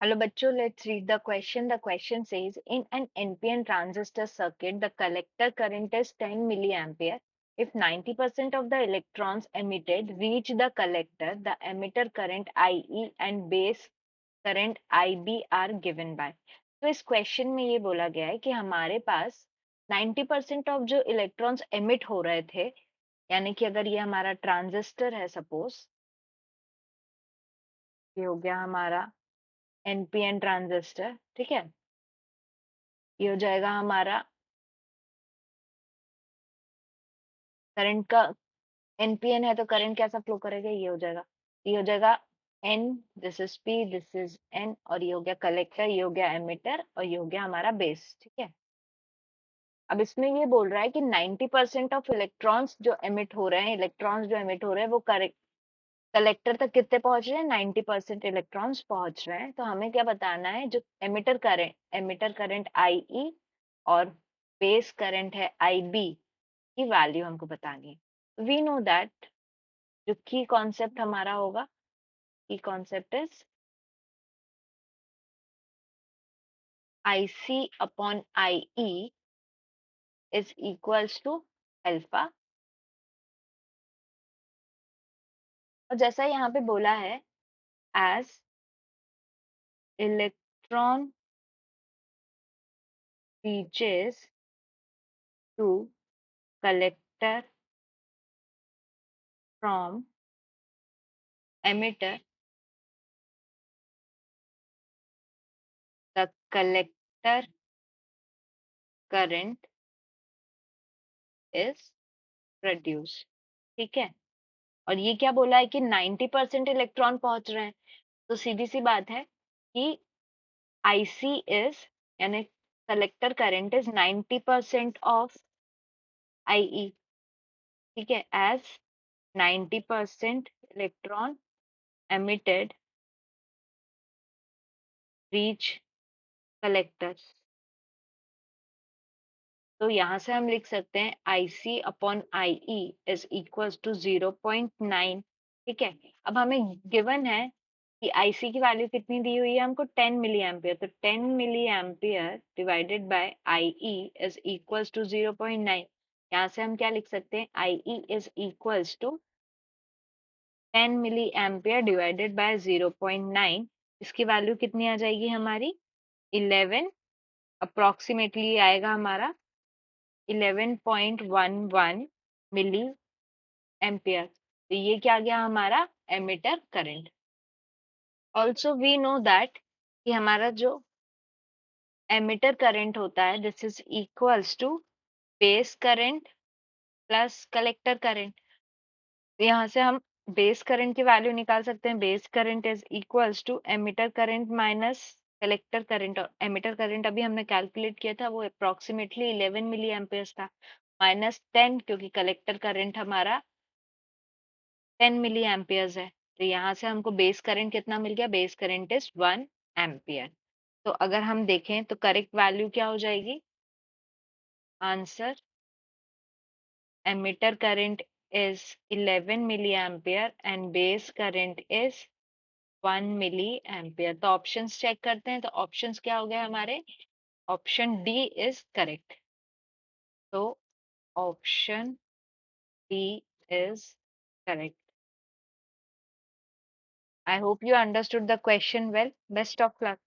Hello, bachcho. Let's read the question. The question says, in an NPN transistor circuit, the collector current is 10 milliampere. If 90% of the electrons emitted reach the collector, the emitter current IE and base current IB are given by. तो इस question में ये बोला गया है कि हमारे पास 90% of जो इलेक्ट्रॉन्स एमिट हो रहे थे, यानी कि अगर ये हमारा ट्रांजिस्टर है, सपोज ये हो गया हमारा एनपीएन ट्रांजिस्टर, ठीक है। ये हो जाएगा हमारा करंट का, एनपीएन है तो करंट कैसा फ्लो करेगा, ये हो जाएगा N, this is P, this is N, और ये हो गया कलेक्टर, ये हो गया एमिटर, और ये हो गया हमारा बेस, ठीक है। अब इसमें ये बोल रहा है कि 90% ऑफ इलेक्ट्रॉन्स जो एमिट हो रहे हैं, वो कलेक्टर तक कितने पहुंच रहे हैं, 90% इलेक्ट्रॉन्स पहुंच रहे हैं। तो हमें क्या बताना है, जो एमिटर करंट IE और बेस करंट है IB की वैल्यू हमको बतानी है। वी नो दैट जो की कॉन्सेप्ट हमारा होगा, की concept is IC upon IE is equals to alpha. और जैसा यहाँ पे बोला है, as electron reaches to collector from emitter, the collector current is produced, ठीक है। और ये क्या बोला है कि 90% इलेक्ट्रॉन पहुंच रहे हैं, तो सीधी सी बात है कि IC इज, यानी collector current is 90% of IE, ठीक है। As 90% electron emitted reach collector, तो यहाँ से हम लिख सकते हैं IC upon IE is equal to 0.9, ठीक है। अब हमें गिवन है कि IC की वैल्यू कितनी दी हुई है हमको, 10 मिली एम्पियर, तो 10 milliampere divided by IE is equal to 0.9। यहाँ से हम क्या लिख सकते हैं, IE is equal to 10 milliampere divided by 0.9। इसकी वैल्यू कितनी आ जाएगी हमारी, 11, अप्रोक्सीमेटली आएगा हमारा 11.11 मिली एम्पियर। तो ये क्या गया हमारा emitter current. Also we know that कि हमारा जो एमिटर करंट होता है, this is equals to base current plus collector current. तो यहाँ से हम बेस करंट की वैल्यू निकाल सकते हैं। Base current is equals to emitter current minus collector current, और एमिटर करंट अभी हमने कैलकुलेट किया था, वो अप्रोक्सीमेटली 11 मिली एम्पियर्स था, माइनस 10 क्योंकि कलेक्टर करंट हमारा 10 मिली एम्पियर्स है। तो यहाँ से हमको बेस करंट कितना मिल गया, बेस करंट इज 1 एम्पियर। तो अगर हम देखें तो करेक्ट वैल्यू क्या हो जाएगी, answer emitter current is 11 milliampere and base current is 1 milliampere। तो ऑप्शंस चेक करते हैं, तो ऑप्शंस क्या हो गए हमारे, ऑप्शन डी इज करेक्ट। तो option D is correct। I hope you understood the question well. Best of luck.